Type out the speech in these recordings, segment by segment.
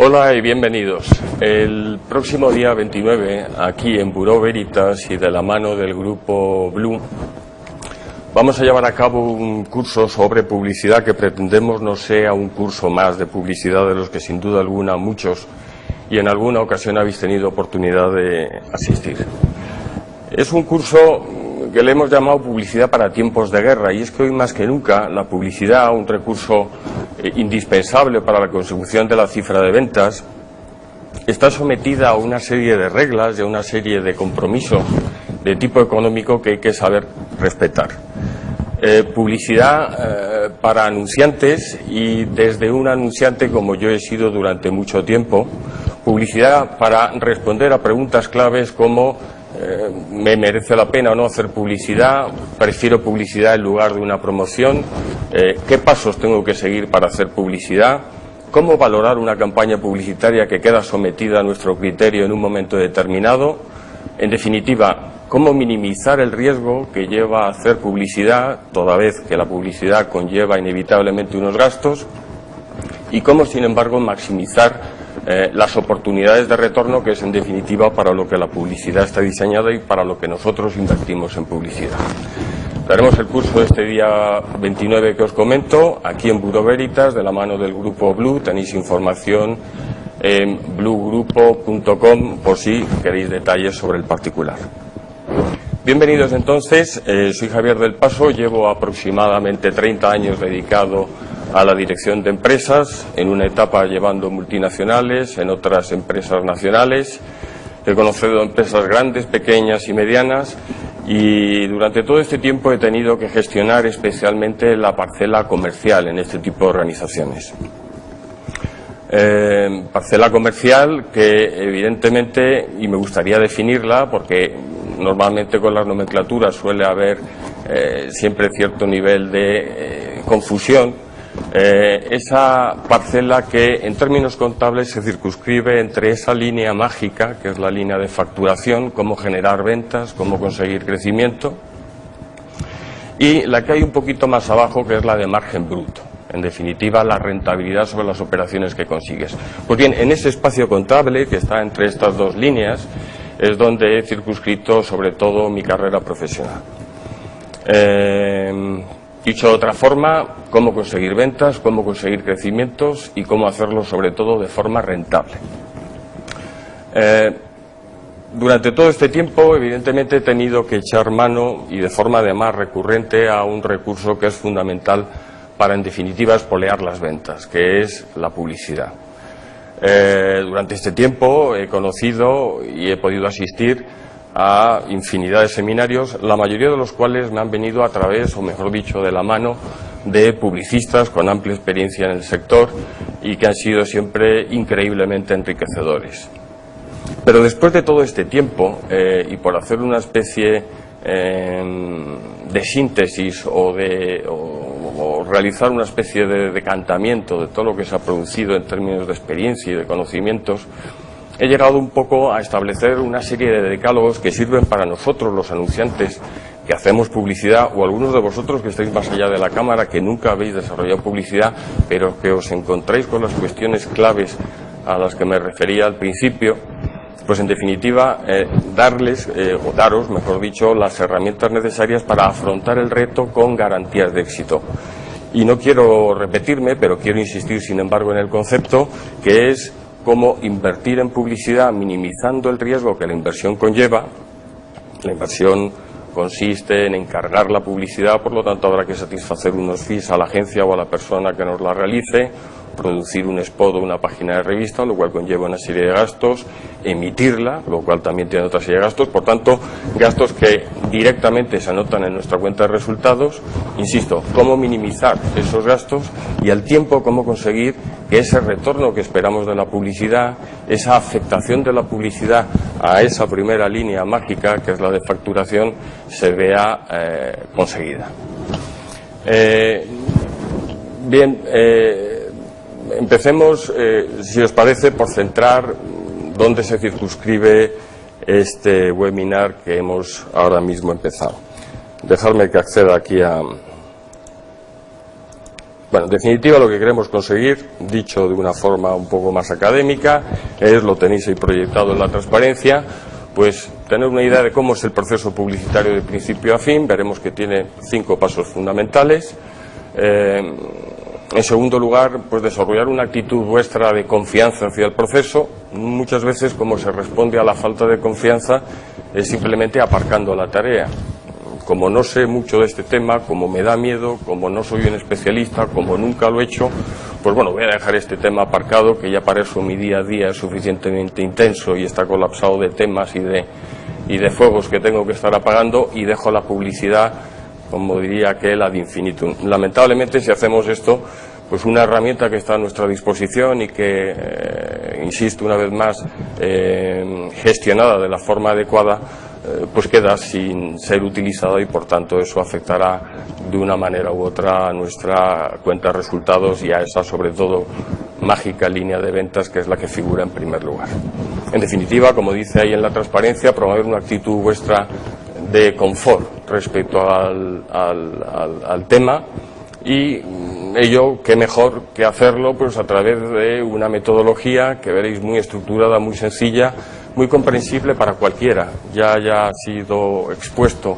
Hola y bienvenidos. El próximo día 29, aquí en Bureau Veritas y de la mano del grupo Blue, vamos a llevar a cabo un curso sobre publicidad que pretendemos no sea un curso más de publicidad de los que sin duda alguna muchos y en alguna ocasión habéis tenido oportunidad de asistir. Es un curso que le hemos llamado publicidad para tiempos de guerra, y es que hoy más que nunca la publicidad, un recurso indispensable para la consecución de la cifra de ventas, está sometida a una serie de reglas y a una serie de compromisos de tipo económico que hay que saber respetar. Publicidad para anunciantes, y desde un anunciante como yo he sido durante mucho tiempo, publicidad para responder a preguntas claves como ¿me merece la pena o no hacer publicidad? ¿Prefiero publicidad en lugar de una promoción? ¿Qué pasos tengo que seguir para hacer publicidad? ¿Cómo valorar una campaña publicitaria que queda sometida a nuestro criterio en un momento determinado? En definitiva, ¿cómo minimizar el riesgo que lleva a hacer publicidad, toda vez que la publicidad conlleva inevitablemente unos gastos? Y cómo, sin embargo, maximizar las oportunidades de retorno, que es en definitiva para lo que la publicidad está diseñada y para lo que nosotros invertimos en publicidad. Daremos el curso este día 29 que os comento, aquí en Bureau Veritas, de la mano del grupo Blue. Tenéis información en bluegrupo.com por si queréis detalles sobre el particular. Bienvenidos entonces, soy Javier del Paso, llevo aproximadamente 30 años dedicado a la dirección de empresas, en una etapa llevando multinacionales, en otras empresas nacionales. He conocido empresas grandes, pequeñas y medianas, y durante todo este tiempo he tenido que gestionar especialmente la parcela comercial en este tipo de organizaciones. Parcela comercial que evidentemente, y me gustaría definirla porque normalmente con las nomenclaturas suele haber siempre cierto nivel de confusión, esa parcela que en términos contables se circunscribe entre esa línea mágica, que es la línea de facturación, cómo generar ventas, cómo conseguir crecimiento, y la que hay un poquito más abajo, que es la de margen bruto. En definitiva, la rentabilidad sobre las operaciones que consigues. Pues bien, en ese espacio contable que está entre estas dos líneas es donde he circunscrito sobre todo mi carrera profesional. Dicho de otra forma, cómo conseguir ventas, cómo conseguir crecimientos y cómo hacerlo sobre todo de forma rentable. Durante todo este tiempo, evidentemente, he tenido que echar mano, y de forma además recurrente, a un recurso que es fundamental para, en definitiva, espolear las ventas, que es la publicidad. Durante este tiempo he conocido y he podido asistir a infinidad de seminarios, la mayoría de los cuales me han venido a través, o mejor dicho, de la mano de publicistas con amplia experiencia en el sector y que han sido siempre increíblemente enriquecedores. Pero después de todo este tiempo, y por hacer una especie de síntesis o realizar una especie de decantamiento de todo lo que se ha producido en términos de experiencia y de conocimientos, he llegado un poco a establecer una serie de decálogos que sirven para nosotros, los anunciantes que hacemos publicidad, o algunos de vosotros que estáis más allá de la cámara, que nunca habéis desarrollado publicidad, pero que os encontráis con las cuestiones claves a las que me refería al principio. Pues en definitiva, daros, mejor dicho, las herramientas necesarias para afrontar el reto con garantías de éxito. Y no quiero repetirme, pero quiero insistir, sin embargo, en el concepto, que es cómo invertir en publicidad minimizando el riesgo que la inversión conlleva. La inversión consiste en encargar la publicidad, por lo tanto habrá que satisfacer unos fees a la agencia o a la persona que nos la realice, producir un spot o una página de revista, lo cual conlleva una serie de gastos, emitirla, lo cual también tiene otra serie de gastos, por tanto, gastos que directamente se anotan en nuestra cuenta de resultados. Insisto, cómo minimizar esos gastos y al tiempo cómo conseguir que ese retorno que esperamos de la publicidad, esa afectación de la publicidad a esa primera línea mágica, que es la de facturación, se vea conseguida. Empecemos, si os parece, por centrar dónde se circunscribe este webinar que hemos ahora mismo empezado. Dejadme que acceda aquí Bueno, en definitiva lo que queremos conseguir, dicho de una forma un poco más académica, es, lo tenéis ahí proyectado en la transparencia, pues tener una idea de cómo es el proceso publicitario de principio a fin. Veremos que tiene 5 pasos fundamentales. En segundo lugar, pues desarrollar una actitud vuestra de confianza hacia el proceso. Muchas veces, como se responde a la falta de confianza, es simplemente aparcando la tarea. Como no sé mucho de este tema, como me da miedo, como no soy un especialista, como nunca lo he hecho, pues bueno, voy a dejar este tema aparcado, que ya para eso mi día a día es suficientemente intenso y está colapsado de temas y de fuegos que tengo que estar apagando, y dejo la publicidad, como diría aquel, ad infinitum. Lamentablemente, si hacemos esto, pues una herramienta que está a nuestra disposición y que, insisto una vez más, gestionada de la forma adecuada, pues queda sin ser utilizada, y por tanto eso afectará de una manera u otra a nuestra cuenta de resultados y a esa, sobre todo, mágica línea de ventas que es la que figura en primer lugar. En definitiva, como dice ahí en la transparencia, promover una actitud vuestra de confort respecto al tema, y ello, qué mejor que hacerlo pues a través de una metodología que veréis muy estructurada, muy sencilla, muy comprensible para cualquiera ya haya sido expuesto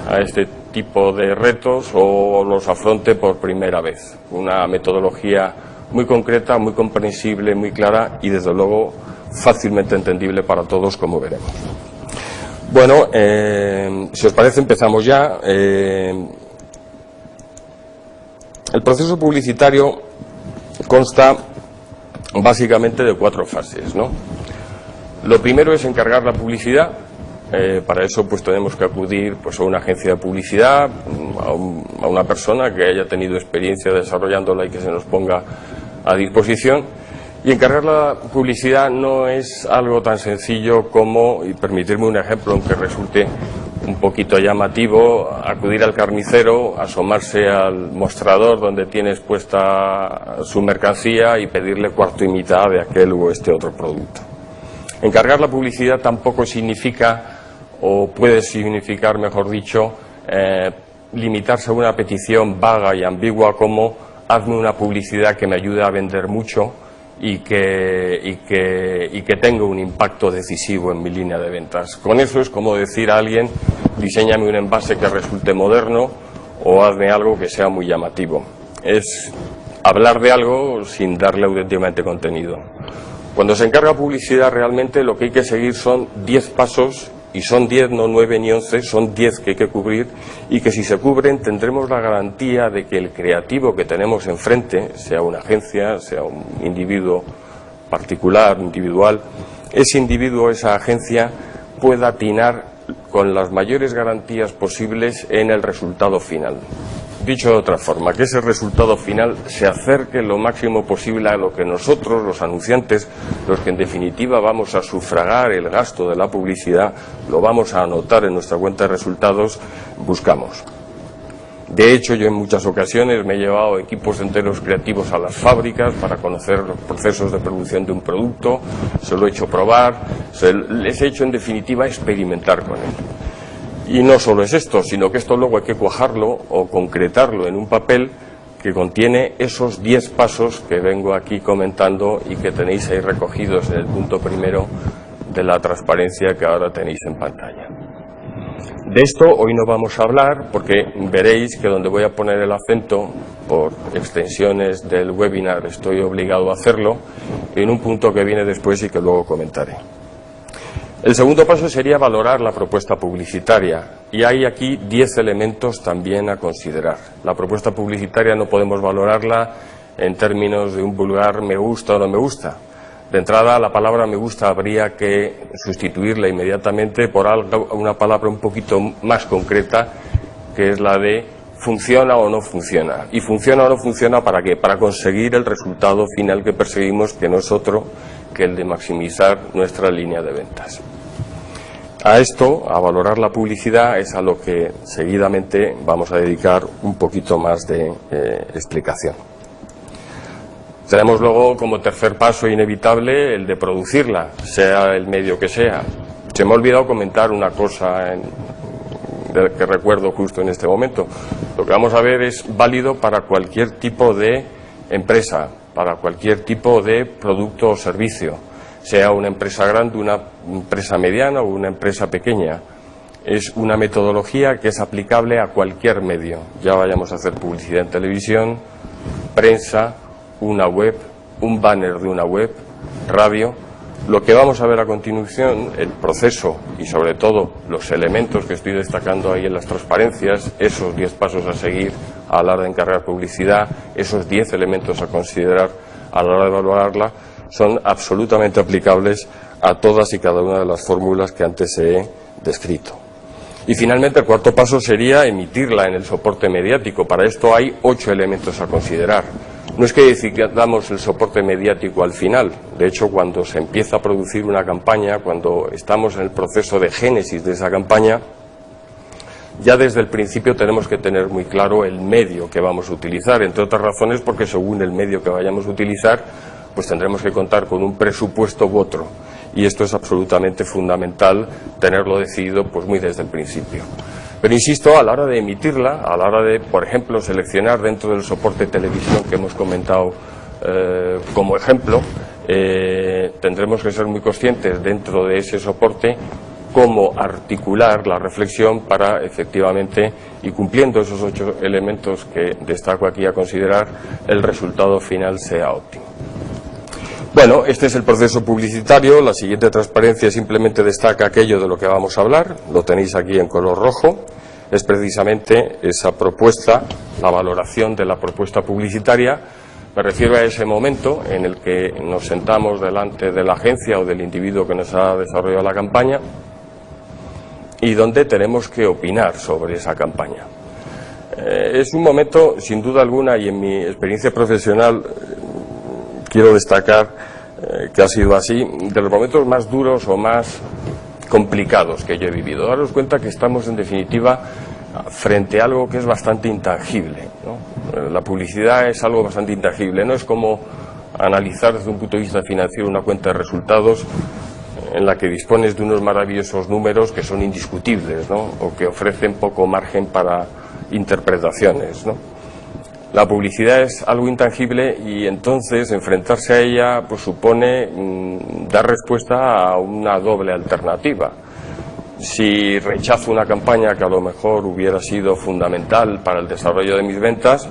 a este tipo de retos o los afronte por primera vez. Una metodología muy concreta, muy comprensible, muy clara y desde luego fácilmente entendible para todos, como veremos. Bueno, si os parece empezamos ya. El proceso publicitario consta básicamente de 4 fases, ¿no? Lo primero es encargar la publicidad. Para eso pues tenemos que acudir pues a una agencia de publicidad, a una persona que haya tenido experiencia desarrollándola y que se nos ponga a disposición. Y encargar la publicidad no es algo tan sencillo como, y permitirme un ejemplo aunque resulte un poquito llamativo, acudir al carnicero, asomarse al mostrador donde tiene expuesta su mercancía y pedirle cuarto y mitad de aquel o este otro producto. Encargar la publicidad tampoco significa, o puede significar, mejor dicho, limitarse a una petición vaga y ambigua como hazme una publicidad que me ayude a vender mucho y que tenga un impacto decisivo en mi línea de ventas. Con eso es como decir a alguien diséñame un envase que resulte moderno o hazme algo que sea muy llamativo. Es hablar de algo sin darle auténticamente contenido. Cuando se encarga publicidad, realmente lo que hay que seguir son 10 pasos, y son 10, no 9 ni 11, son 10 que hay que cubrir, y que si se cubren tendremos la garantía de que el creativo que tenemos enfrente, sea una agencia, sea un individuo particular, individual, ese individuo, esa agencia, pueda atinar con las mayores garantías posibles en el resultado final. Dicho de otra forma, que ese resultado final se acerque lo máximo posible a lo que nosotros, los anunciantes, los que en definitiva vamos a sufragar el gasto de la publicidad, lo vamos a anotar en nuestra cuenta de resultados, buscamos. De hecho, yo en muchas ocasiones me he llevado equipos enteros creativos a las fábricas para conocer los procesos de producción de un producto, se lo he hecho probar, les he hecho en definitiva experimentar con él. Y no solo es esto, sino que esto luego hay que cuajarlo o concretarlo en un papel que contiene esos 10 pasos que vengo aquí comentando y que tenéis ahí recogidos en el punto primero de la transparencia que ahora tenéis en pantalla. De esto hoy no vamos a hablar porque veréis que donde voy a poner el acento, por extensiones del webinar estoy obligado a hacerlo, en un punto que viene después y que luego comentaré. El segundo paso sería valorar la propuesta publicitaria, y hay aquí 10 elementos también a considerar. La propuesta publicitaria no podemos valorarla en términos de un vulgar me gusta o no me gusta. De entrada, la palabra me gusta habría que sustituirla inmediatamente por una palabra un poquito más concreta, que es la de funciona o no funciona. ¿Y funciona o no funciona para qué? Para conseguir el resultado final que perseguimos, que no es otro que el de maximizar nuestra línea de ventas. A esto, a valorar la publicidad, es a lo que seguidamente vamos a dedicar un poquito más de explicación. Tenemos luego como tercer paso inevitable el de producirla, sea el medio que sea. Se me ha olvidado comentar una cosa que recuerdo justo en este momento. Lo que vamos a ver es válido para cualquier tipo de empresa, para cualquier tipo de producto o servicio, sea una empresa grande, una empresa mediana o una empresa pequeña. Es una metodología que es aplicable a cualquier medio, ya vayamos a hacer publicidad en televisión, prensa, una web, un banner de una web, radio. Lo que vamos a ver a continuación, el proceso y sobre todo los elementos que estoy destacando ahí en las transparencias, esos 10 pasos a seguir a la hora de encargar publicidad, esos 10 elementos a considerar a la hora de evaluarla, son absolutamente aplicables a todas y cada una de las fórmulas que antes he descrito. Y finalmente el cuarto paso sería emitirla en el soporte mediático. Para esto hay 8 elementos a considerar. No es que decidamos el soporte mediático al final. De hecho, cuando se empieza a producir una campaña, cuando estamos en el proceso de génesis de esa campaña, ya desde el principio tenemos que tener muy claro el medio que vamos a utilizar, entre otras razones porque según el medio que vayamos a utilizar, pues tendremos que contar con un presupuesto u otro. Y esto es absolutamente fundamental tenerlo decidido pues muy desde el principio. Pero insisto, a la hora de emitirla, a la hora de, por ejemplo, seleccionar dentro del soporte de televisión que hemos comentado como ejemplo, tendremos que ser muy conscientes dentro de ese soporte cómo articular la reflexión para efectivamente, y cumpliendo esos 8 elementos que destaco aquí a considerar, el resultado final sea óptimo. Bueno, este es el proceso publicitario. La siguiente transparencia simplemente destaca aquello de lo que vamos a hablar. Lo tenéis aquí en color rojo. Es precisamente esa propuesta, la valoración de la propuesta publicitaria. Me refiero a ese momento en el que nos sentamos delante de la agencia o del individuo que nos ha desarrollado la campaña y donde tenemos que opinar sobre esa campaña. Es un momento, sin duda alguna, y en mi experiencia profesional quiero destacar que ha sido así, de los momentos más duros o más complicados que yo he vivido. Daros cuenta que estamos, en definitiva, frente a algo que es bastante intangible, ¿no? La publicidad es algo bastante intangible. No es como analizar desde un punto de vista financiero una cuenta de resultados en la que dispones de unos maravillosos números que son indiscutibles, ¿no? O que ofrecen poco margen para interpretaciones, ¿no? La publicidad es algo intangible y entonces enfrentarse a ella pues supone dar respuesta a una doble alternativa. Si rechazo una campaña que a lo mejor hubiera sido fundamental para el desarrollo de mis ventas,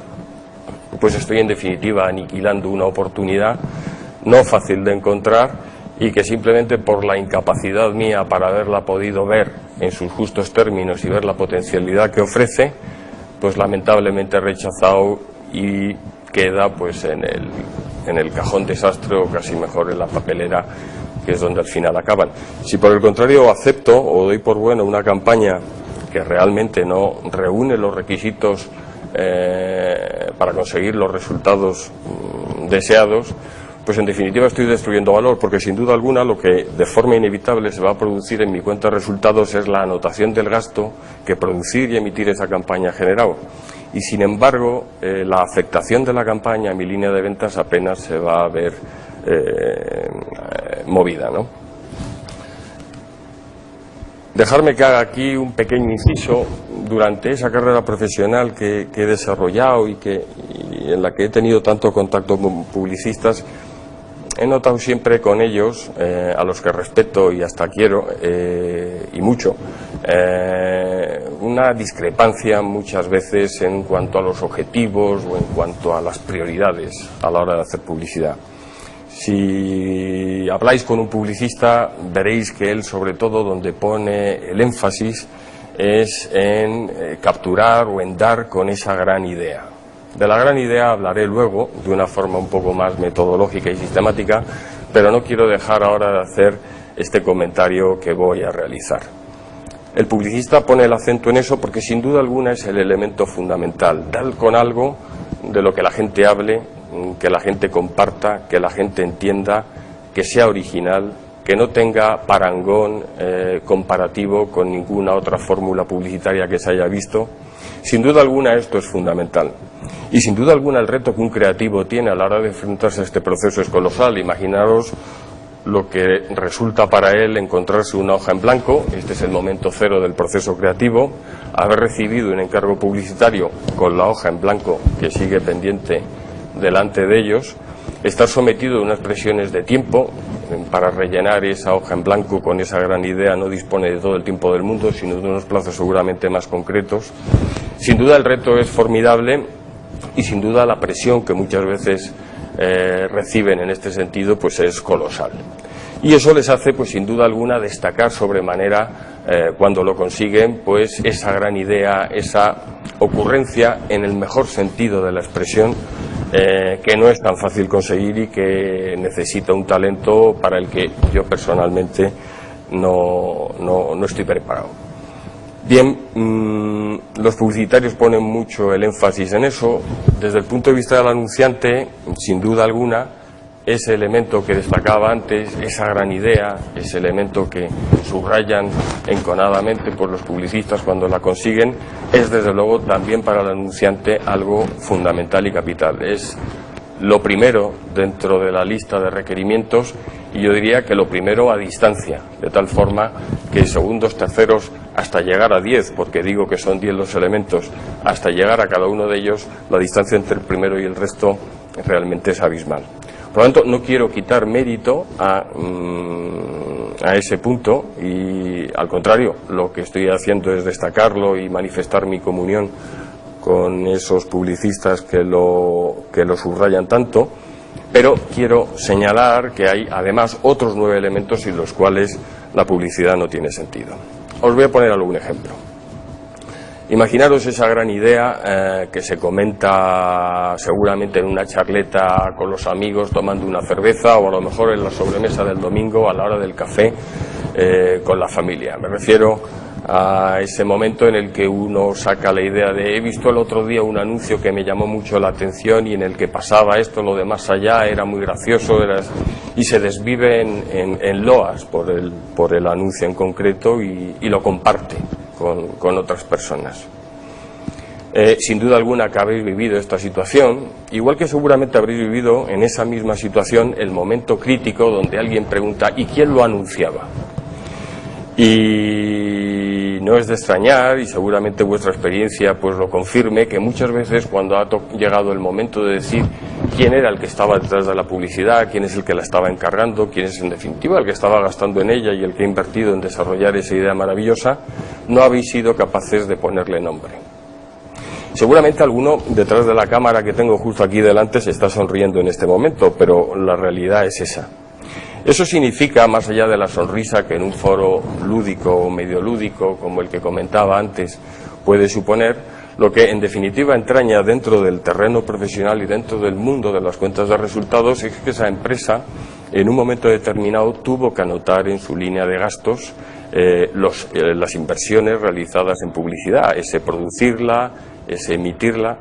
pues estoy en definitiva aniquilando una oportunidad no fácil de encontrar y que simplemente por la incapacidad mía para haberla podido ver en sus justos términos y ver la potencialidad que ofrece, pues lamentablemente rechazado y queda pues en el cajón desastre o casi mejor en la papelera, que es donde al final acaban. Si por el contrario acepto o doy por bueno una campaña que realmente no reúne los requisitos para conseguir los resultados deseados, pues en definitiva estoy destruyendo valor, porque sin duda alguna lo que de forma inevitable se va a producir en mi cuenta de resultados es la anotación del gasto que producir y emitir esa campaña ha generado. Y sin embargo, la afectación de la campaña a mi línea de ventas apenas se va a ver movida, ¿no? Dejarme que haga aquí un pequeño inciso. Durante esa carrera profesional que he desarrollado y en la que he tenido tanto contacto con publicistas, he notado siempre con ellos, a los que respeto y hasta quiero, y mucho, una discrepancia muchas veces en cuanto a los objetivos o en cuanto a las prioridades a la hora de hacer publicidad. Si habláis con un publicista, veréis que él, sobre todo, donde pone el énfasis es en capturar o en dar con esa gran idea. De la gran idea hablaré luego, de una forma un poco más metodológica y sistemática, pero no quiero dejar ahora de hacer este comentario que voy a realizar. El publicista pone el acento en eso porque sin duda alguna es el elemento fundamental. Dar con algo de lo que la gente hable, que la gente comparta, que la gente entienda, que sea original, que no tenga parangón comparativo con ninguna otra fórmula publicitaria que se haya visto. Sin duda alguna esto es fundamental. Y sin duda alguna el reto que un creativo tiene a la hora de enfrentarse a este proceso es colosal. Imaginaros lo que resulta para él encontrarse una hoja en blanco, este es el momento cero del proceso creativo, haber recibido un encargo publicitario con la hoja en blanco que sigue pendiente delante de ellos, estar sometido a unas presiones de tiempo. Para rellenar esa hoja en blanco con esa gran idea no dispone de todo el tiempo del mundo, sino de unos plazos seguramente más concretos. Sin duda el reto es formidable y sin duda la presión que muchas veces reciben en este sentido pues es colosal. Y eso les hace pues sin duda alguna destacar sobremanera cuando lo consiguen pues esa gran idea, esa ocurrencia en el mejor sentido de la expresión, que no es tan fácil conseguir y que necesita un talento para el que yo personalmente no estoy preparado. Bien, los publicitarios ponen mucho el énfasis en eso. Desde el punto de vista del anunciante, sin duda alguna, ese elemento que destacaba antes, esa gran idea, ese elemento que subrayan enconadamente por los publicistas cuando la consiguen, es desde luego también para el anunciante algo fundamental y capital. Es lo primero dentro de la lista de requerimientos y yo diría que lo primero a distancia, de tal forma que segundos, terceros, hasta llegar a 10, porque digo que son 10 los elementos, hasta llegar a cada uno de ellos, la distancia entre el primero y el resto realmente es abismal. Por lo tanto, no quiero quitar mérito a ese punto y, al contrario, lo que estoy haciendo es destacarlo y manifestar mi comunión con esos publicistas que lo subrayan tanto, pero quiero señalar que hay además otros 9 elementos sin los cuales la publicidad no tiene sentido. Os voy a poner algún ejemplo. Imaginaros esa gran idea que se comenta seguramente en una charleta con los amigos tomando una cerveza o a lo mejor en la sobremesa del domingo a la hora del café con la familia. Me refiero a ese momento en el que uno saca la idea de he visto el otro día un anuncio que me llamó mucho la atención y en el que pasaba esto, lo de más allá, era muy gracioso y se desvive en loas por el anuncio en concreto y lo comparte con otras personas. Sin duda alguna que habéis vivido esta situación, igual que seguramente habréis vivido en esa misma situación el momento crítico donde alguien pregunta ¿y quién lo anunciaba? Y no es de extrañar, y seguramente vuestra experiencia pues lo confirme, que muchas veces cuando ha llegado el momento de decir quién era el que estaba detrás de la publicidad, quién es el que la estaba encargando, quién es en definitiva el que estaba gastando en ella y el que ha invertido en desarrollar esa idea maravillosa, no habéis sido capaces de ponerle nombre. Seguramente alguno detrás de la cámara que tengo justo aquí delante se está sonriendo en este momento, pero la realidad es esa. Eso significa, más allá de la sonrisa que en un foro lúdico o medio lúdico, como el que comentaba antes, puede suponer, lo que en definitiva entraña dentro del terreno profesional y dentro del mundo de las cuentas de resultados es que esa empresa en un momento determinado tuvo que anotar en su línea de gastos las inversiones realizadas en publicidad, ese producirla, ese emitirla.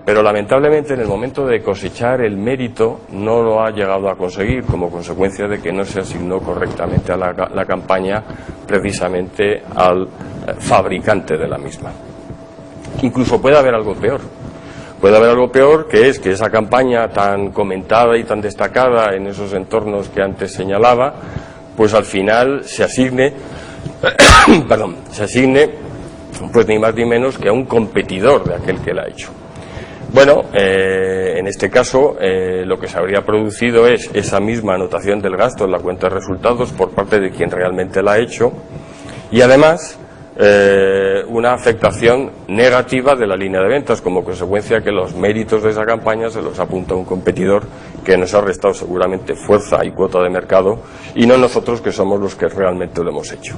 Pero lamentablemente en el momento de cosechar el mérito no lo ha llegado a conseguir como consecuencia de que no se asignó correctamente a la campaña precisamente al fabricante de la misma. Incluso puede haber algo peor. Puede haber algo peor, que es que esa campaña tan comentada y tan destacada en esos entornos que antes señalaba, pues al final se asigne, pues ni más ni menos que a un competidor de aquel que la ha hecho. Bueno, en este caso lo que se habría producido es esa misma anotación del gasto en la cuenta de resultados por parte de quien realmente la ha hecho y además una afectación negativa de la línea de ventas como consecuencia que los méritos de esa campaña se los apunta un competidor que nos ha restado seguramente fuerza y cuota de mercado y no nosotros que somos los que realmente lo hemos hecho.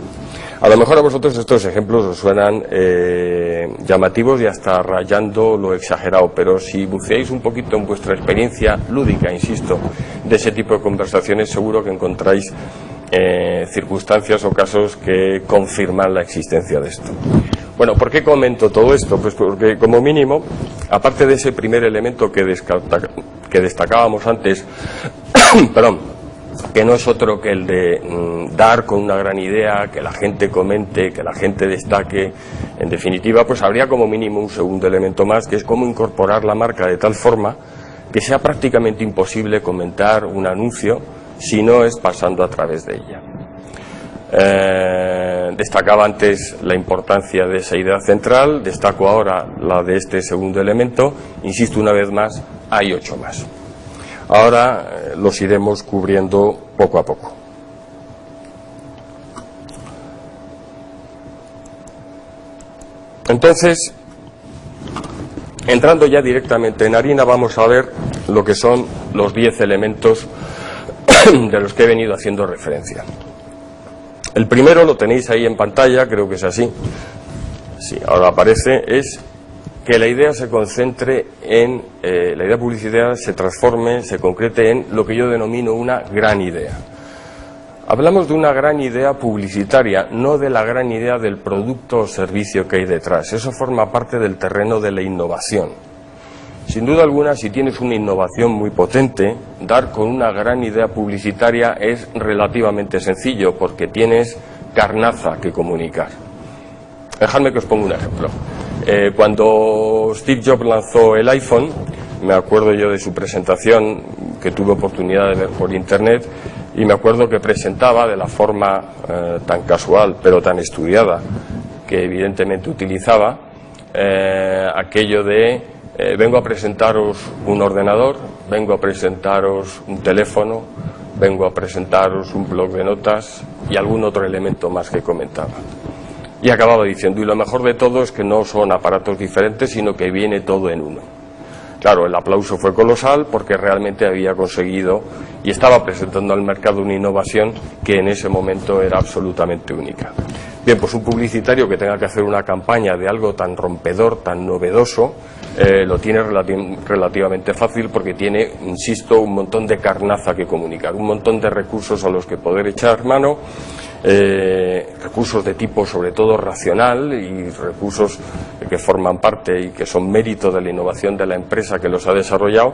A lo mejor a vosotros estos ejemplos os suenan llamativos y hasta rayando lo exagerado, pero si buceáis un poquito en vuestra experiencia lúdica, insisto, de ese tipo de conversaciones, seguro que encontráis circunstancias o casos que confirman la existencia de esto. Bueno, ¿por qué comento todo esto? Pues porque como mínimo, aparte de ese primer elemento que destacábamos antes, perdón, que no es otro que el de dar con una gran idea, que la gente comente, que la gente destaque, en definitiva, pues habría como mínimo un segundo elemento más, que es cómo incorporar la marca de tal forma que sea prácticamente imposible comentar un anuncio si no es pasando a través de ella. Destacaba antes la importancia de esa idea central, destaco ahora la de este segundo elemento, insisto una vez más, hay 8 más. Ahora los iremos cubriendo poco a poco. Entonces, entrando ya directamente en harina, vamos a ver lo que son los 10 elementos de los que he venido haciendo referencia. El primero lo tenéis ahí en pantalla, creo que es así. Sí, ahora aparece, es que la idea se concentre en, la idea publicitaria se transforme, se concrete en lo que yo denomino una gran idea. Hablamos de una gran idea publicitaria, no de la gran idea del producto o servicio que hay detrás. Eso forma parte del terreno de la innovación. Sin duda alguna, si tienes una innovación muy potente, dar con una gran idea publicitaria es relativamente sencillo, porque tienes carnaza que comunicar. Dejadme que os ponga un ejemplo. Cuando Steve Jobs lanzó el iPhone, me acuerdo yo de su presentación, que tuve oportunidad de ver por internet, y me acuerdo que presentaba de la forma tan casual, pero tan estudiada, que evidentemente utilizaba, aquello de vengo a presentaros un ordenador, vengo a presentaros un teléfono, vengo a presentaros un blog de notas y algún otro elemento más que comentaba. Y acababa diciendo, y lo mejor de todo es que no son aparatos diferentes, sino que viene todo en uno. Claro, el aplauso fue colosal porque realmente había conseguido y estaba presentando al mercado una innovación que en ese momento era absolutamente única. Bien, pues un publicitario que tenga que hacer una campaña de algo tan rompedor, tan novedoso, lo tiene relativamente fácil porque tiene, insisto, un montón de carnaza que comunicar, un montón de recursos a los que poder echar mano, recursos de tipo sobre todo racional y recursos que forman parte y que son mérito de la innovación de la empresa que los ha desarrollado,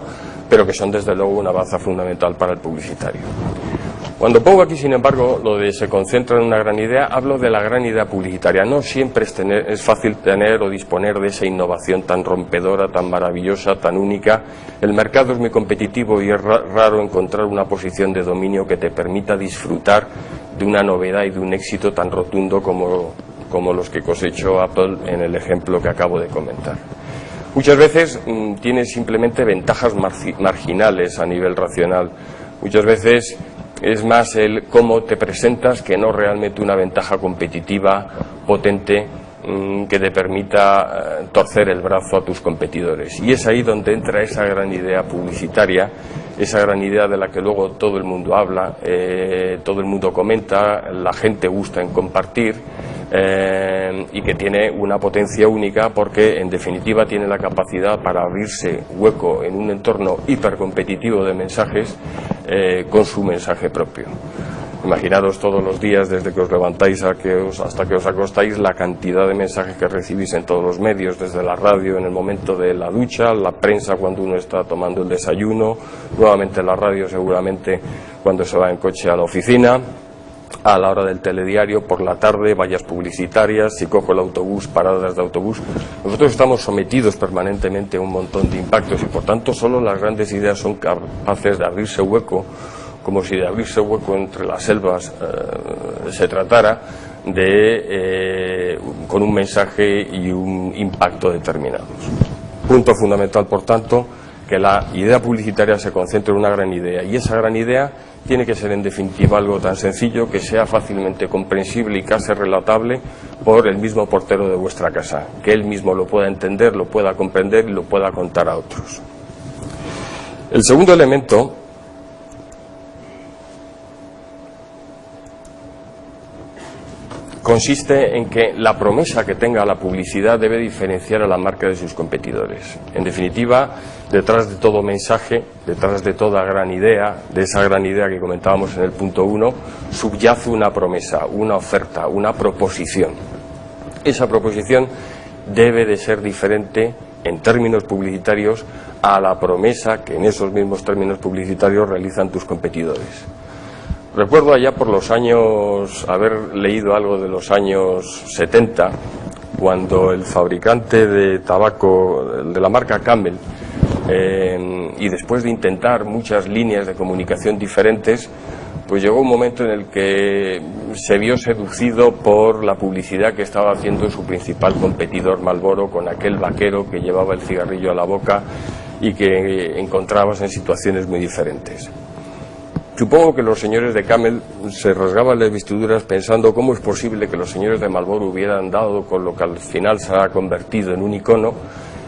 pero que son desde luego una baza fundamental para el publicitario. Cuando pongo aquí, sin embargo, lo de se concentra en una gran idea, hablo de la gran idea publicitaria. No siempre es fácil tener o disponer de esa innovación tan rompedora, tan maravillosa, tan única. El mercado es muy competitivo y es raro encontrar una posición de dominio que te permita disfrutar de una novedad y de un éxito tan rotundo como los que cosechó Apple en el ejemplo que acabo de comentar. Muchas veces tiene simplemente ventajas marginales a nivel racional. Muchas veces es más el cómo te presentas que no realmente una ventaja competitiva potente que te permita torcer el brazo a tus competidores. Y es ahí donde entra esa gran idea publicitaria, esa gran idea de la que luego todo el mundo habla, todo el mundo comenta, la gente gusta en compartir, y que tiene una potencia única porque en definitiva tiene la capacidad para abrirse hueco en un entorno hipercompetitivo de mensajes con su mensaje propio. Imaginaros todos los días, desde que os levantáis hasta que os acostáis, la cantidad de mensajes que recibís en todos los medios, desde la radio en el momento de la ducha, la prensa cuando uno está tomando el desayuno, nuevamente la radio seguramente cuando se va en coche a la oficina, a la hora del telediario, por la tarde, vallas publicitarias, si cojo el autobús, paradas de autobús. Nosotros estamos sometidos permanentemente a un montón de impactos y por tanto solo las grandes ideas son capaces de abrirse hueco, como si de abrirse hueco entre las selvas se tratara, con un mensaje y un impacto determinados. Punto fundamental, por tanto, que la idea publicitaria se concentre en una gran idea, y esa gran idea tiene que ser en definitiva algo tan sencillo que sea fácilmente comprensible y casi relatable por el mismo portero de vuestra casa, que él mismo lo pueda entender, lo pueda comprender y lo pueda contar a otros. El segundo elemento consiste en que la promesa que tenga la publicidad debe diferenciar a la marca de sus competidores. En definitiva, detrás de todo mensaje, detrás de toda gran idea, de esa gran idea que comentábamos en el punto 1, subyace una promesa, una oferta, una proposición. Esa proposición debe de ser diferente en términos publicitarios a la promesa que en esos mismos términos publicitarios realizan tus competidores. Recuerdo allá por los años, haber leído algo de los años 70, cuando el fabricante de tabaco de la marca Camel, y después de intentar muchas líneas de comunicación diferentes, pues llegó un momento en el que se vio seducido por la publicidad que estaba haciendo su principal competidor Marlboro, con aquel vaquero que llevaba el cigarrillo a la boca y que encontrabas en situaciones muy diferentes. Supongo que los señores de Camel se rasgaban las vestiduras pensando cómo es posible que los señores de Marlboro hubieran dado con lo que al final se ha convertido en un icono,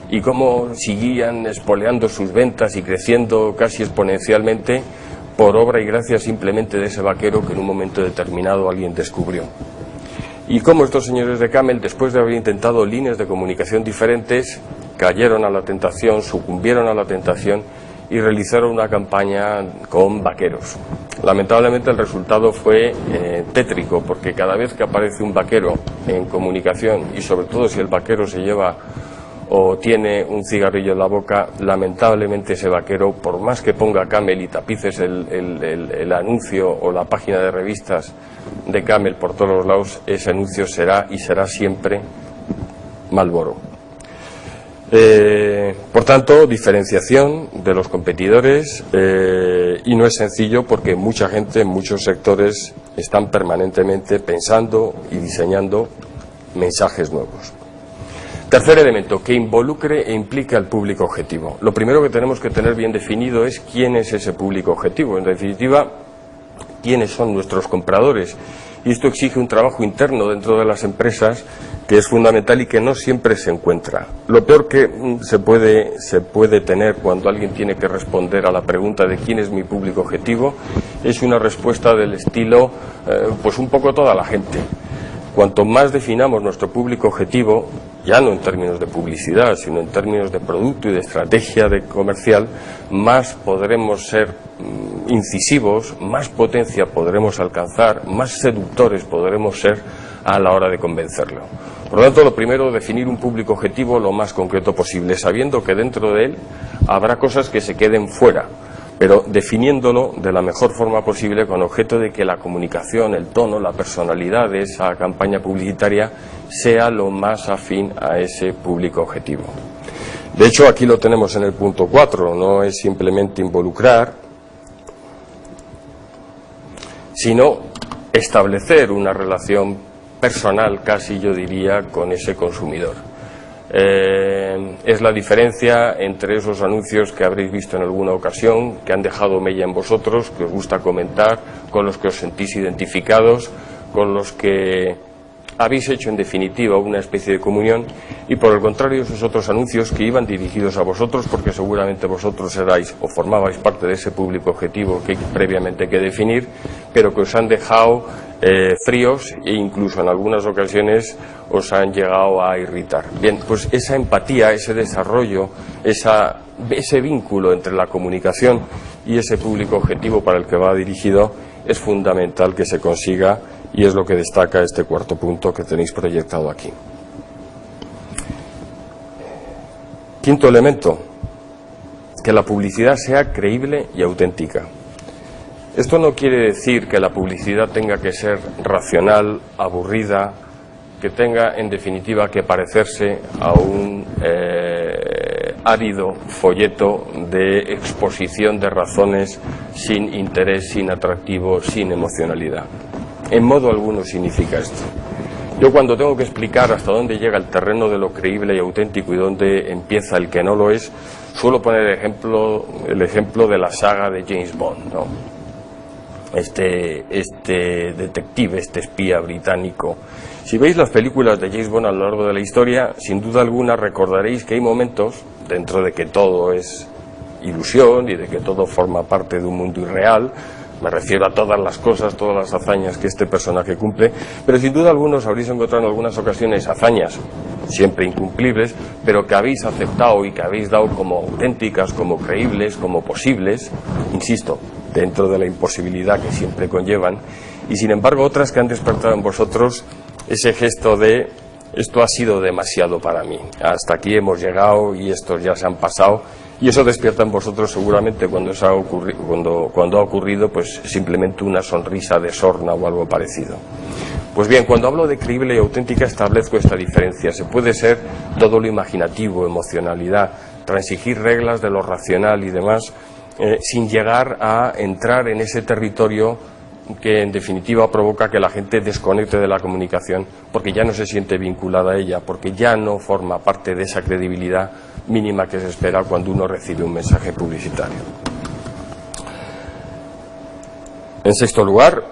y cómo seguían espoleando sus ventas y creciendo casi exponencialmente por obra y gracia simplemente de ese vaquero que en un momento determinado alguien descubrió. Y cómo estos señores de Camel, después de haber intentado líneas de comunicación diferentes, cayeron a la tentación, sucumbieron a la tentación y realizaron una campaña con vaqueros. Lamentablemente el resultado fue tétrico, porque cada vez que aparece un vaquero en comunicación, y sobre todo si el vaquero se lleva o tiene un cigarrillo en la boca, lamentablemente ese vaquero, por más que ponga Camel y tapices el anuncio o la página de revistas de Camel por todos los lados, ese anuncio será y será siempre Marlboro. Por tanto, diferenciación de los competidores, y no es sencillo porque mucha gente en muchos sectores están permanentemente pensando y diseñando mensajes nuevos. Tercer elemento, que involucre e implique al público objetivo. Lo primero que tenemos que tener bien definido es quién es ese público objetivo. En definitiva, quiénes son nuestros compradores. Y esto exige un trabajo interno dentro de las empresas que es fundamental y que no siempre se encuentra. Lo peor que se puede tener cuando alguien tiene que responder a la pregunta de quién es mi público objetivo es una respuesta del estilo, pues un poco toda la gente. Cuanto más definamos nuestro público objetivo, ya no en términos de publicidad, sino en términos de producto y de estrategia comercial, más podremos ser incisivos, más potencia podremos alcanzar, más seductores podremos ser a la hora de convencerlo. Por lo tanto, lo primero, definir un público objetivo lo más concreto posible, sabiendo que dentro de él habrá cosas que se queden fuera, pero definiéndolo de la mejor forma posible con objeto de que la comunicación, el tono, la personalidad de esa campaña publicitaria sea lo más afín a ese público objetivo. De hecho, aquí lo tenemos en el punto 4, no es simplemente involucrar, sino establecer una relación personal, casi yo diría, con ese consumidor. Es la diferencia entre esos anuncios que habréis visto en alguna ocasión, que han dejado mella en vosotros, que os gusta comentar, con los que os sentís identificados, con los que habéis hecho en definitiva una especie de comunión, y por el contrario esos otros anuncios que iban dirigidos a vosotros porque seguramente vosotros erais o formabais parte de ese público objetivo que previamente hay que definir, pero que os han dejado fríos e incluso en algunas ocasiones os han llegado a irritar. Bien, pues esa empatía, ese desarrollo, ese vínculo entre la comunicación y ese público objetivo para el que va dirigido es fundamental que se consiga, y es lo que destaca este cuarto punto que tenéis proyectado aquí. Quinto elemento, que la publicidad sea creíble y auténtica. Esto no quiere decir que la publicidad tenga que ser racional, aburrida, que tenga en definitiva que parecerse a un árido folleto de exposición de razones sin interés, sin atractivo, sin emocionalidad. En modo alguno significa esto. Yo cuando tengo que explicar hasta dónde llega el terreno de lo creíble y auténtico y dónde empieza el que no lo es, suelo poner el ejemplo de la saga de James Bond, ¿no? Este detective, este espía británico. Si veis las películas de James Bond a lo largo de la historia, sin duda alguna recordaréis que hay momentos, dentro de que todo es ilusión y de que todo forma parte de un mundo irreal, me refiero a todas las cosas, todas las hazañas que este personaje cumple, pero sin duda algunos habréis encontrado en algunas ocasiones hazañas, siempre incumplibles, pero que habéis aceptado y que habéis dado como auténticas, como creíbles, como posibles, insisto, dentro de la imposibilidad que siempre conllevan, y sin embargo otras que han despertado en vosotros ese gesto de esto ha sido demasiado para mí, hasta aquí hemos llegado y estos ya se han pasado, y eso despierta en vosotros seguramente cuando ha ocurrido pues simplemente una sonrisa de sorna o algo parecido. Pues bien, cuando hablo de creíble y auténtica establezco esta diferencia. Se puede ser todo lo imaginativo, emocionalidad, transigir reglas de lo racional y demás, sin llegar a entrar en ese territorio que en definitiva provoca que la gente desconecte de la comunicación porque ya no se siente vinculada a ella, porque ya no forma parte de esa credibilidad mínima que se espera cuando uno recibe un mensaje publicitario. En sexto lugar,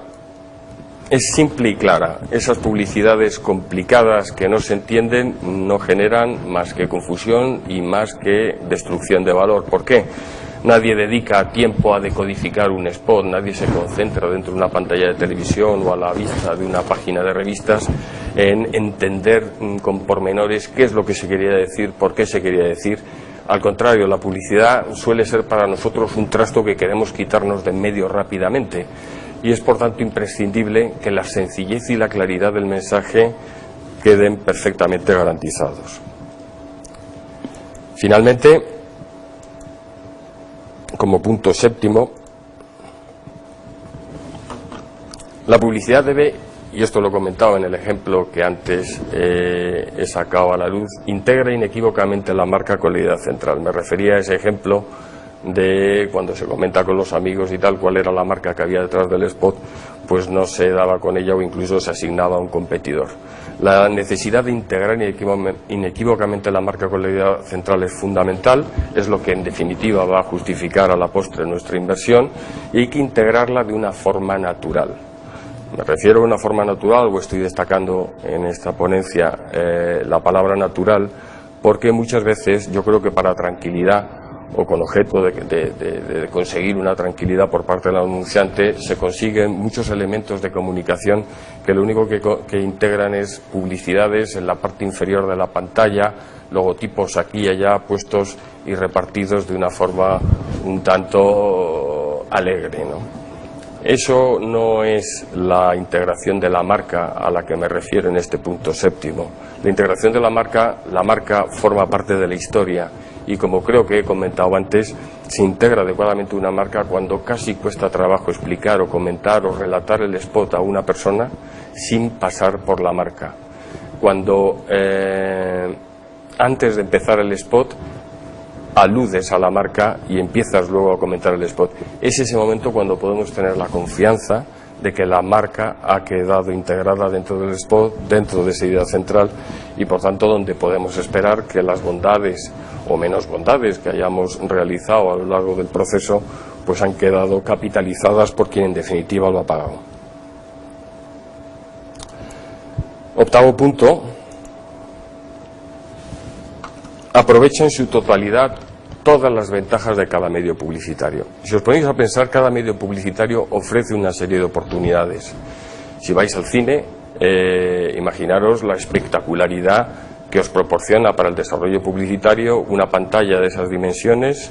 es simple y clara. Esas publicidades complicadas que no se entienden no generan más que confusión y más que destrucción de valor. ¿Por qué? Nadie dedica tiempo a decodificar un spot, nadie se concentra dentro de una pantalla de televisión o a la vista de una página de revistas en entender con pormenores qué es lo que se quería decir, por qué se quería decir. Al contrario, la publicidad suele ser para nosotros un trasto que queremos quitarnos de en medio rápidamente y es por tanto imprescindible que la sencillez y la claridad del mensaje queden perfectamente garantizados. Finalmente, como punto séptimo, la publicidad debe, y esto lo he comentado en el ejemplo que antes he sacado a la luz, integra inequívocamente la marca con la idea central. Me refería a ese ejemplo de cuando se comenta con los amigos y tal cuál era la marca que había detrás del spot, pues no se daba con ella o incluso se asignaba a un competidor. La necesidad de integrar inequívocamente la marca con la idea central es fundamental, es lo que en definitiva va a justificar a la postre nuestra inversión y hay que integrarla de una forma natural. Me refiero a una forma natural, o estoy destacando en esta ponencia la palabra natural, porque muchas veces yo creo que para tranquilidad o con objeto de conseguir una tranquilidad por parte del anunciante se consiguen muchos elementos de comunicación que lo único que integran es publicidades en la parte inferior de la pantalla, logotipos aquí y allá puestos y repartidos de una forma un tanto alegre, ¿no? Eso no es la integración de la marca a la que me refiero en este punto séptimo. La integración de la marca forma parte de la historia y, como creo que he comentado antes, se integra adecuadamente una marca cuando casi cuesta trabajo explicar o comentar o relatar el spot a una persona sin pasar por la marca. Cuando antes de empezar el spot aludes a la marca y empiezas luego a comentar el spot. Es ese momento cuando podemos tener la confianza de que la marca ha quedado integrada dentro del spot, dentro de esa idea central y por tanto donde podemos esperar que las bondades o menos bondades que hayamos realizado a lo largo del proceso pues han quedado capitalizadas por quien en definitiva lo ha pagado. Octavo punto. Aprovecha en su totalidad todas las ventajas de cada medio publicitario. Si os ponéis a pensar, cada medio publicitario ofrece una serie de oportunidades. Si vais al cine, imaginaros la espectacularidad que os proporciona para el desarrollo publicitario una pantalla de esas dimensiones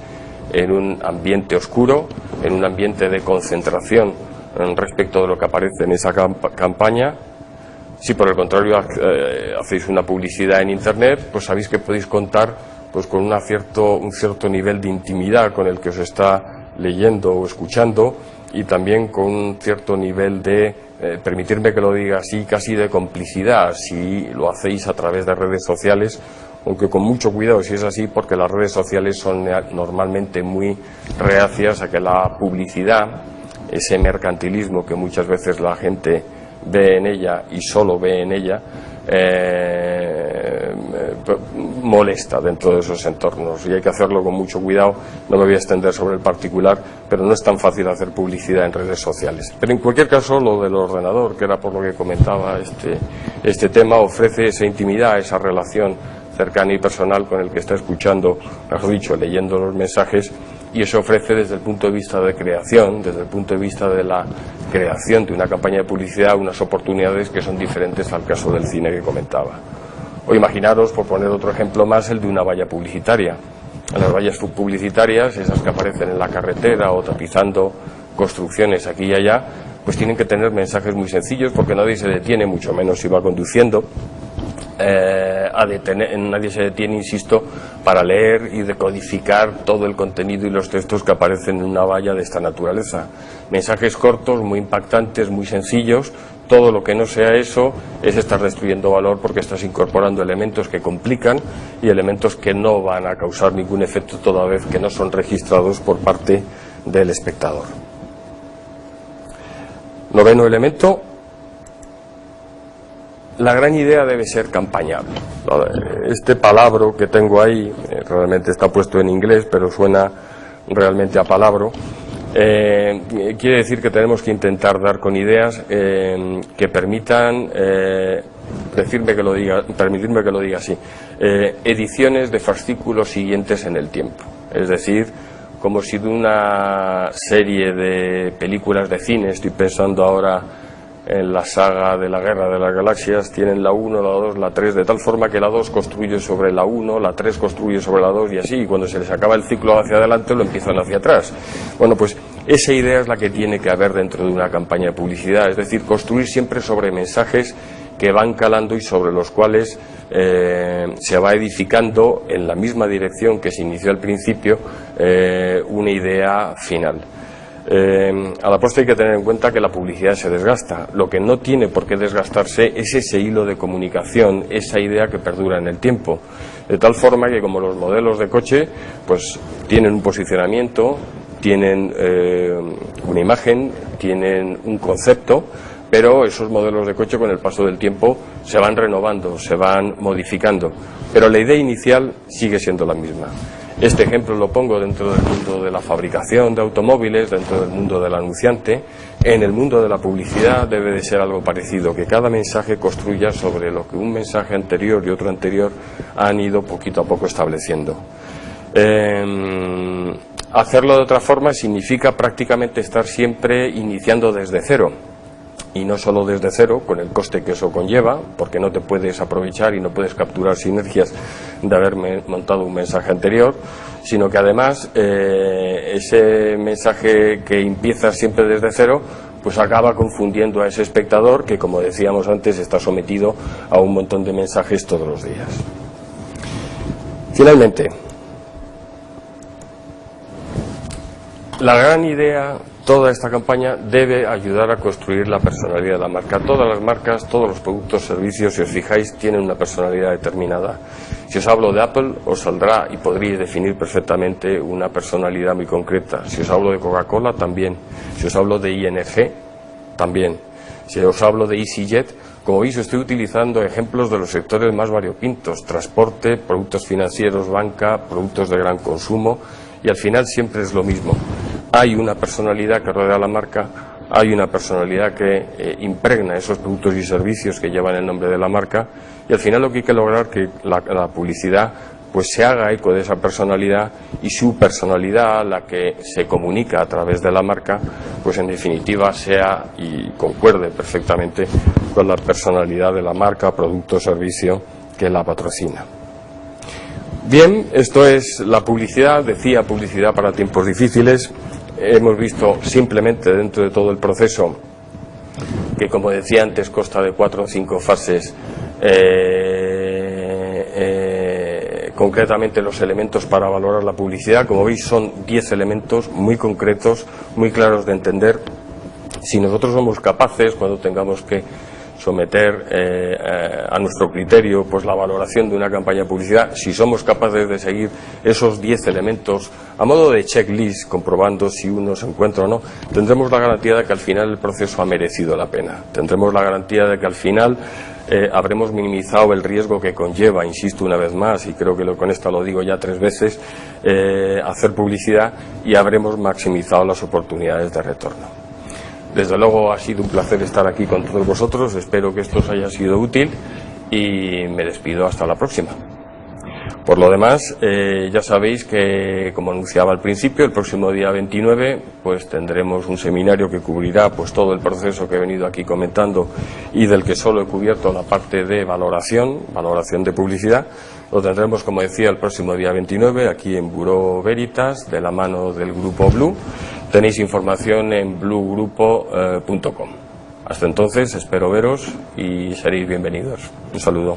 en un ambiente oscuro, en un ambiente de concentración respecto de lo que aparece en esa campaña. Si por el contrario hacéis una publicidad en Internet, pues sabéis que podéis contar pues con un cierto nivel de intimidad con el que os está leyendo o escuchando y también con un cierto nivel de, permitirme que lo diga así, casi de complicidad si lo hacéis a través de redes sociales, aunque con mucho cuidado si es así, porque las redes sociales son normalmente muy reacias a que la publicidad, ese mercantilismo que muchas veces la gente ve en ella y solo ve en ella, molesta dentro de esos entornos y hay que hacerlo con mucho cuidado. No me voy a extender sobre el particular, pero no es tan fácil hacer publicidad en redes sociales. Pero en cualquier caso, lo del ordenador, que era por lo que comentaba este tema, ofrece esa intimidad, esa relación cercana y personal con el que está escuchando, mejor dicho, leyendo los mensajes, y eso ofrece desde el punto de vista de creación, desde el punto de vista de la creación de una campaña de publicidad, unas oportunidades que son diferentes al caso del cine que comentaba. O imaginaros, por poner otro ejemplo más, el de una valla publicitaria. Las vallas publicitarias, esas que aparecen en la carretera o tapizando construcciones aquí y allá, pues tienen que tener mensajes muy sencillos porque nadie se detiene, mucho menos si va conduciendo. Nadie se detiene, insisto, para leer y decodificar todo el contenido y los textos que aparecen en una valla de esta naturaleza. Mensajes cortos, muy impactantes, muy sencillos. Todo lo que no sea eso es estar destruyendo valor porque estás incorporando elementos que complican y elementos que no van a causar ningún efecto toda vez que no son registrados por parte del espectador. Noveno elemento, la gran idea debe ser campañable. Este palabra que tengo ahí, realmente está puesto en inglés, pero suena realmente a palabra. Quiere decir que tenemos que intentar dar con ideas que permitan, permitirme que lo diga así, ediciones de fascículos siguientes en el tiempo. Es decir, como si de una serie de películas de cine, estoy pensando ahora en la saga de la Guerra de las Galaxias, tienen la 1, la 2, la 3, de tal forma que la 2 construye sobre la 1, la 3 construye sobre la 2 y así, y cuando se les acaba el ciclo hacia adelante lo empiezan hacia atrás. Bueno, pues esa idea es la que tiene que haber dentro de una campaña de publicidad, es decir, construir siempre sobre mensajes que van calando y sobre los cuales se va edificando en la misma dirección que se inició al principio una idea final. A la postre hay que tener en cuenta que la publicidad se desgasta. Lo que no tiene por qué desgastarse es ese hilo de comunicación, esa idea que perdura en el tiempo. De tal forma que como los modelos de coche, pues tienen un posicionamiento, tienen una imagen, tienen un concepto, pero esos modelos de coche con el paso del tiempo se van renovando, se van modificando. Pero la idea inicial sigue siendo la misma. Este ejemplo lo pongo dentro del mundo de la fabricación de automóviles, dentro del mundo del anunciante. En el mundo de la publicidad debe de ser algo parecido, que cada mensaje construya sobre lo que un mensaje anterior y otro anterior han ido poquito a poco estableciendo. Hacerlo de otra forma significa prácticamente estar siempre iniciando desde cero. Y no solo desde cero, con el coste que eso conlleva, porque no te puedes aprovechar y no puedes capturar sinergias de haber montado un mensaje anterior, sino que además ese mensaje que empieza siempre desde cero, pues acaba confundiendo a ese espectador que, como decíamos antes, está sometido a un montón de mensajes todos los días. Finalmente, la gran idea, toda esta campaña debe ayudar a construir la personalidad de la marca. Todas las marcas, todos los productos, servicios, si os fijáis, tienen una personalidad determinada. Si os hablo de Apple, os saldrá y podríais definir perfectamente una personalidad muy concreta. Si os hablo de Coca-Cola, también. Si os hablo de ING, también. Si os hablo de EasyJet, como veis, estoy utilizando ejemplos de los sectores más variopintos: transporte, productos financieros, banca, productos de gran consumo, y al final siempre es lo mismo. Hay una personalidad que rodea la marca, hay una personalidad que impregna esos productos y servicios que llevan el nombre de la marca, y al final lo que hay que lograr es que la publicidad pues se haga eco de esa personalidad, y su personalidad, la que se comunica a través de la marca, pues en definitiva sea y concuerde perfectamente con la personalidad de la marca, producto o servicio que la patrocina. Bien, esto es la publicidad, decía publicidad para tiempos difíciles. Hemos visto simplemente dentro de todo el proceso que, como decía antes, consta de 4 o 5 fases, concretamente los elementos para valorar la publicidad. Como veis, son 10 elementos muy concretos, muy claros de entender. Si nosotros somos capaces, cuando tengamos que someter a nuestro criterio pues la valoración de una campaña de publicidad, si somos capaces de seguir esos 10 elementos a modo de checklist, comprobando si uno se encuentra o no, tendremos la garantía de que al final el proceso ha merecido la pena. Tendremos la garantía de que al final habremos minimizado el riesgo que conlleva, insisto una vez más, y creo que con esto lo digo ya 3 veces, hacer publicidad, y habremos maximizado las oportunidades de retorno. Desde luego ha sido un placer estar aquí con todos vosotros, espero que esto os haya sido útil y me despido hasta la próxima. Por lo demás, ya sabéis que, como anunciaba al principio, el próximo día 29 pues tendremos un seminario que cubrirá pues todo el proceso que he venido aquí comentando y del que solo he cubierto la parte de valoración de publicidad. Lo tendremos, como decía, el próximo día 29 aquí en Bureau Veritas, de la mano del Grupo Blue. Tenéis información en bluegrupo.com. Hasta entonces, espero veros y seréis bienvenidos. Un saludo.